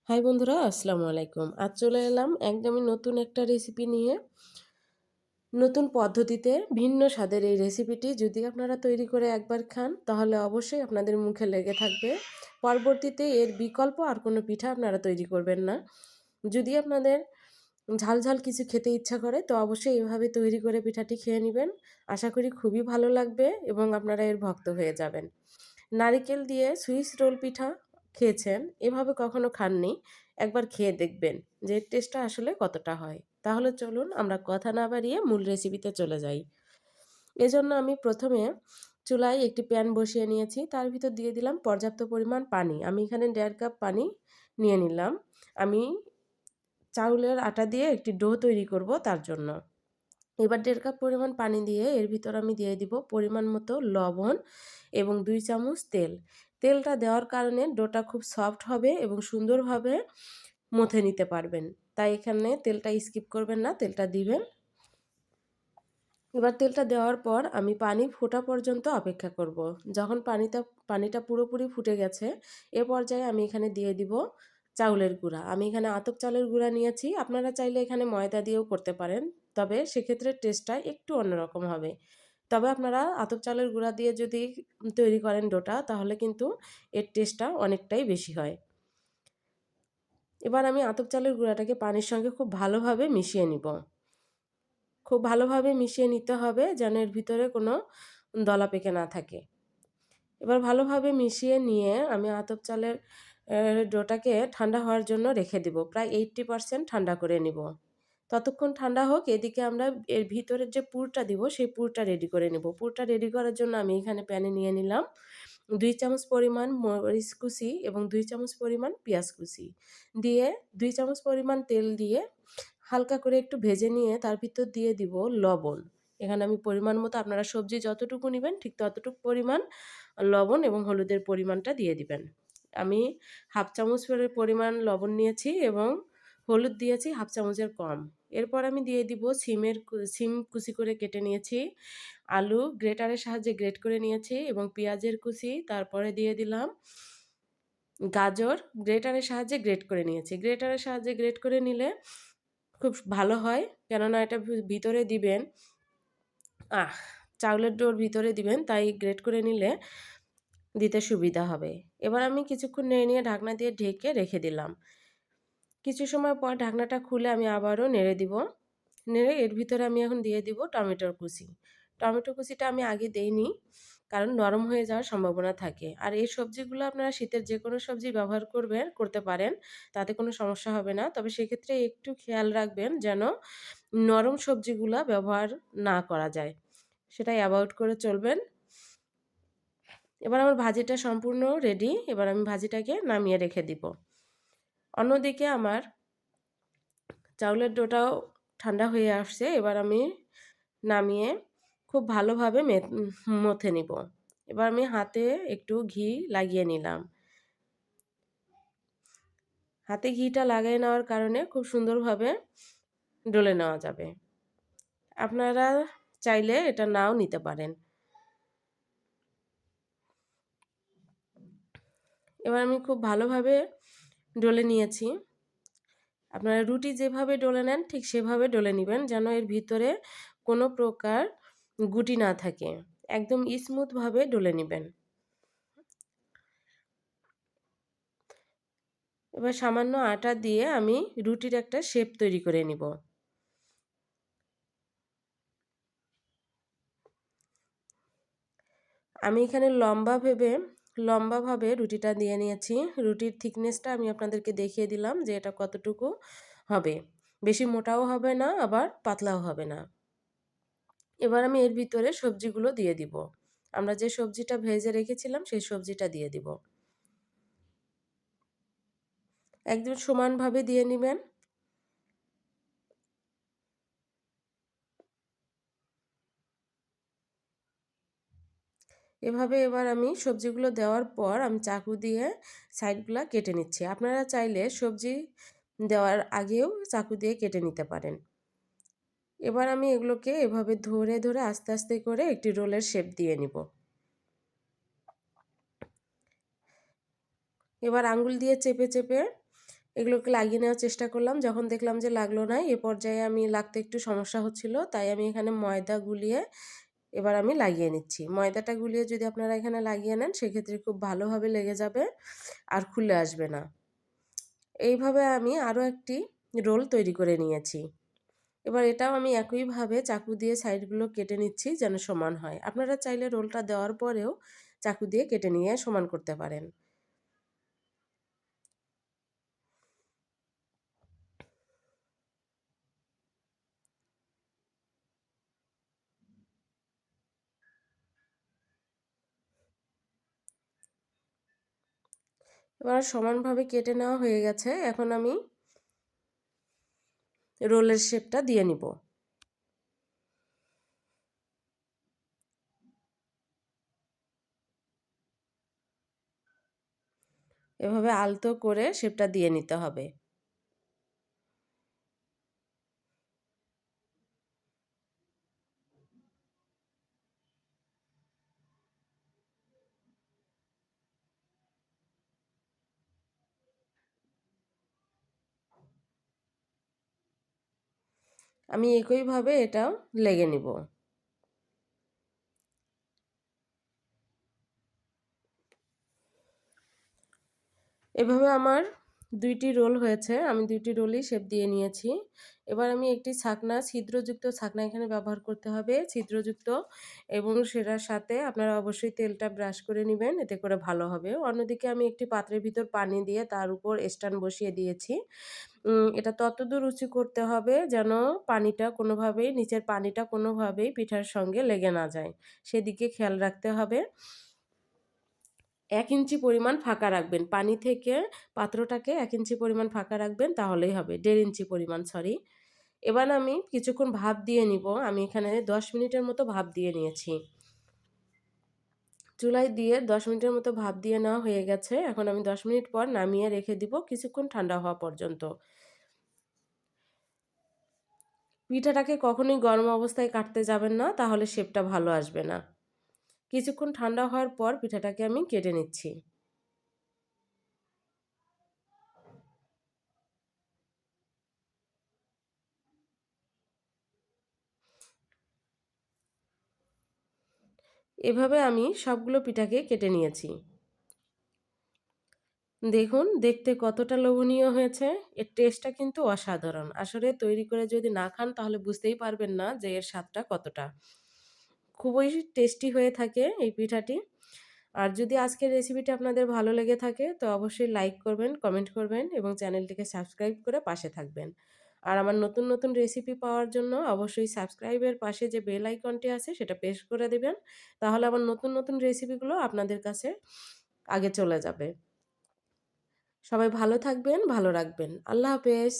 High বন্ধুরা, আসসালামু আলাইকুম। আজ চলে এলাম একদমই নতুন একটা রেসিপি নিয়ে। নতুন পদ্ধতিতে ভিন্ন স্বাদের এই রেসিপিটি যদি আপনারা তৈরি করে একবার খান তাহলে অবশ্যই আপনাদের মুখে লেগে থাকবে। পরবর্তীতে এর বিকল্প আর কোনো পিঠা আপনারা তৈরি করবেন না। যদি আপনাদের ঝাল ঝাল কিছু খেতে ইচ্ছা করে তো অবশ্যই এভাবে তৈরি করে পিঠাটি খেয়ে নেবেন। আশা করি খুবই ভালো লাগবে এবং আপনারা এর ভক্ত হয়ে যাবেন। নারিকেল দিয়ে সুইস রোল পিঠা খেয়েছেন, এভাবে কখনো খাননি, একবার খেয়ে দেখবেন যে টেস্টটা আসলে কতটা হয়। তাহলে চলুন আমরা কথা না বাড়িয়ে মূল রেসিপিতে চলে যাই। এজন্য আমি প্রথমে চুলায় একটি প্যান বসিয়ে নিয়েছি, তার ভিতর দিয়ে দিলাম পর্যাপ্ত পরিমাণ পানি। আমি এখানে 1.5 কাপ পানি নিয়ে নিলাম। আমি চাউলের আটা দিয়ে একটি ডো তৈরি করব তার জন্য। এবার 1.5 কাপ পরিমাণ পানি দিয়ে এর ভিতর আমি দিয়ে দিব পরিমাণ মতো লবণ এবং 2 চামচ তেল। তেলটা দেওয়ার কারণে ডোটা খুব সফট হবে এবং সুন্দরভাবে মথে নিতে পারবেন। তাই এখানে তেলটা স্কিপ করবেন না, তেলটা দিবেন। এবার তেলটা দেওয়ার পর আমি পানি ফোটা পর্যন্ত অপেক্ষা করব। যখন পানিটা পুরোপুরি ফুটে গেছে এ পর্যায়ে আমি এখানে দিয়ে দিব চাউলের গুঁড়া। আমি এখানে আতপ চালের গুঁড়া নিয়েছি, আপনারা চাইলে এখানে ময়দা দিয়েও করতে পারেন, তবে সেক্ষেত্রে টেস্টটা একটু অন্যরকম হবে। তবে আপনারা আতপ চালের গুঁড়া দিয়ে যদি তৈরি করেন ডোটা তাহলে কিন্তু এর টেস্টটা অনেকটাই বেশি হয়। এবার আমি আতপ চালের গুঁড়াটাকে পানির সঙ্গে খুব ভালোভাবে মিশিয়ে নিব। খুব ভালোভাবে মিশিয়ে নিতে হবে যেন এর ভিতরে কোনো দলা পেকে না থাকে। এবার ভালোভাবে মিশিয়ে নিয়ে আমি আতপ চালের ডোটাকে ঠান্ডা হওয়ার জন্য রেখে দেব। প্রায় 80% ঠান্ডা করে নিব। ততক্ষণ ঠান্ডা হোক, এদিকে আমরা এর ভিতরের যে পুরটা দিব সেই পুরটা রেডি করে নেব। পুরটা রেডি করার জন্য আমি এখানে প্যানে নিয়ে নিলাম 2 চামচ পরিমাণ মরিচ কুচি এবং 2 চামচ পরিমাণ পেঁয়াজ কুচি দিয়ে 2 চামচ পরিমাণ তেল দিয়ে হালকা করে একটু ভেজে নিয়ে তার ভিতর দিয়ে দিব লবণ। এখানে আমি পরিমাণ মতো, আপনারা সবজি যতটুকু নেবেন ঠিক ততটুকু পরিমাণ লবণ এবং হলুদের পরিমাণটা দিয়ে দিবেন। আমি হাফ চামচ পরিমাণ লবণ নিয়েছি এবং হলুদ দিয়েছি হাফ চামচের কম। এরপর আমি দিয়ে দিব সিম কুচি করে কেটে নিয়েছি, আলু গ্রেটারের সাহায্যে গ্রেট করে নিয়েছি এবং পেঁয়াজের কুচি, তারপরে দিয়ে দিলাম গাজর গ্রেটারের সাহায্যে গ্রেট করে নিয়েছি। গ্রেটারের সাহায্যে গ্রেট করে নিলে খুব ভালো হয়, কেননা এটা ভিতরে দিবেন, আহ চাউলের ডোর ভিতরে দিবেন, তাই গ্রেট করে নিলে দিতে সুবিধা হবে। এবার আমি কিছুক্ষণ নেড়ে নিয়ে ঢাকনা দিয়ে ঢেকে রেখে দিলাম। কিছু সময় পর ঢাকনাটা খুলে আমি আবারও নেড়ে দিব। নেড়ে এর ভিতরে আমি এখন দিয়ে দিব টমেটোর কুচি। টমেটো কুচিটা আমি আগে দেইনি, কারণ নরম হয়ে যাওয়ার সম্ভাবনা থাকে। আর এই সবজিগুলো আপনারা শীতের যে কোনো সবজি ব্যবহার করতে পারেন, তাতে কোনো সমস্যা হবে না। তবে সেক্ষেত্রে একটু খেয়াল রাখবেন যেন নরম সবজিগুলা ব্যবহার না করা যায়, সেটা অ্যাভয়েড করে চলবেন। এবার আমার ভাজিটা সম্পূর্ণ রেডি। এবার আমি ভাজিটাকে নামিয়ে রেখে দিব। অন্যদিকে আমার চাউলের ডোটাও ঠান্ডা হয়ে আসছে। এবার আমি নামিয়ে খুব ভালোভাবে মথে নিব। এবার আমি হাতে একটু ঘি লাগিয়ে নিলাম। হাতে ঘিটা লাগিয়ে নেওয়ার কারণে খুব সুন্দরভাবে ডলে নেওয়া যাবে। আপনারা চাইলে এটা নাও নিতে পারেন। এবার আমি খুব ভালোভাবে ডলে নিয়েছি। আপনারা রুটি যেভাবে ডলে নেন ঠিক সেভাবে ডলে নেবেন, যেন এর ভিতরে কোনো প্রকার গুটি না থাকে। একদম স্মুথভাবে ডলে নেবেন। এবার সামান্য আটা দিয়ে আমি রুটির একটা শেপ তৈরি করে নিব। আমি এখানে লম্বাভাবে রুটিটা দিয়ে নিয়েছি। রুটির থিকনেসটা আমি আপনাদেরকে দেখিয়ে দিলাম যে এটা কতটুকু হবে। বেশি মোটাও হবে না, আবার পাতলাও হবে না। এবার আমি এর ভিতরে সবজিগুলো দিয়ে দিব। আমরা যে সবজিটা ভেজে রেখেছিলাম সেই সবজিটা দিয়ে দিব। একদম সমানভাবে দিয়ে নেবেন। এভাবে এবার আমি সবজিগুলো দেওয়ার পর আমি চাকু দিয়ে সাইডগুলো কেটে নিচ্ছি। আপনারা চাইলে সবজি দেওয়ার আগেও চাকু দিয়ে কেটে নিতে পারেন। এবার আমি এগুলোকে এভাবে ধরে ধরে আস্তে আস্তে করে একটি রোলের শেপ দিয়ে নিব। এবার আঙ্গুল দিয়ে চেপে চেপে এগুলোকে লাগিয়ে নেওয়ার চেষ্টা করলাম, যখন দেখলাম যে লাগলো না, এ পর্যায়ে আমি লাগতে একটু সমস্যা হচ্ছিল, তাই আমি এখানে ময়দা গুলিয়ে এবার আমি লাগিয়ে নিচ্ছি। ময়দাটা গুলিয়ে যদি আপনারা এখানে লাগিয়ে নেন সেক্ষেত্রে খুব ভালোভাবে লেগে যাবে আর খুলে আসবে না। এইভাবে আমি আরও একটি রোল তৈরি করে নিয়েছি। এবার এটাও আমি একইভাবে চাকু দিয়ে সাইডগুলো কেটে নিচ্ছি যেন সমান হয়। আপনারা চাইলে রোলটা দেওয়ার পরেও চাকু দিয়ে কেটে নিয়ে সমান করতে পারেন। এবার সমানভাবে কেটে নেওয়া হয়ে গেছে, এখন আমি রোলের শেপটা দিয়ে নিব। এভাবে আলতো করে শেপটা দিয়ে নিতে হবে। আমি একইভাবে এটাও লেগে নিব। এভাবে আমার ২টি রোল হয়েছে, আমি ২টি রোলই শেপ দিয়ে নিয়েছি। এবার আমি একটি ছাকনা, ছিদ্রযুক্ত ছাকনা এখানে ব্যবহার করতে হবে, ছিদ্রযুক্ত, এবং সেটার সাথে আপনারা অবশ্যই তেলটা ব্রাশ করে নেবেন, এতে করে ভালো হবে। অন্যদিকে আমি একটি পাত্রের ভিতর পানি দিয়ে তার উপর স্ট্যান্ড বসিয়ে দিয়েছি। এটা ততদূর উঁচু করতে হবে যেন পানিটা কোনোভাবেই, নিচের পানিটা কোনোভাবেই পিঠার সঙ্গে লেগে না যায়, সেদিকে খেয়াল রাখতে হবে। ১ ইঞ্চি পরিমাণ ফাঁকা রাখবেন, পানি থেকে পাত্রটাকে ১ ইঞ্চি পরিমাণ ফাঁকা রাখবেন, তাহলেই হবে। ১.৫ ইঞ্চি পরিমাণ, সরি। এবার আমি কিছুক্ষণ ভাপ দিয়ে নিব। আমি এখানে ১০ মিনিটের মতো ভাপ দিয়ে নিয়েছি। চুলায় দিয়ে ১০ মিনিটের মতো ভাপ দিয়ে নেওয়া হয়ে গেছে। এখন আমি ১০ মিনিট পর নামিয়ে রেখে দিব কিছুক্ষণ ঠান্ডা হওয়া পর্যন্ত। পিঠাটাকে কখনোই গরম অবস্থায় কাটতে যাবেন না, তাহলে শেপটা ভালো আসবে না। কিছুক্ষণ ঠান্ডা হওয়ার পর পিঠাটাকে আমি কেটে নিচ্ছি। এভাবে আমি সবগুলো পিঠাকে কেটে নিয়েছি। দেখুন দেখতে কতটা লোভনীয় হয়েছে। এর টেস্টটা কিন্তু অসাধারণ। আসলে তৈরি করে যদি না খান তাহলে বুঝতেই পারবেন না যে এর স্বাদটা কতটা। খুবই টেস্টি হয়ে থাকে এই পিঠাটি। আর যদি আজকের রেসিপিটা আপনাদের ভালো লেগে থাকে তো অবশ্যই লাইক করবেন, কমেন্ট করবেন এবং চ্যানেলটিকে সাবস্ক্রাইব করে পাশে থাকবেন। আর আমার নতুন নতুন রেসিপি পাওয়ার জন্য অবশ্যই সাবস্ক্রাইবের পাশে যে বেল আইকনটি আছে সেটা প্রেস করে দিবেন। তাহলে আমার নতুন নতুন রেসিপিগুলো আপনাদের কাছে আগে চলে যাবে। সবাই ভালো থাকবেন, ভালো রাখবেন। আল্লাহ হাফেজ।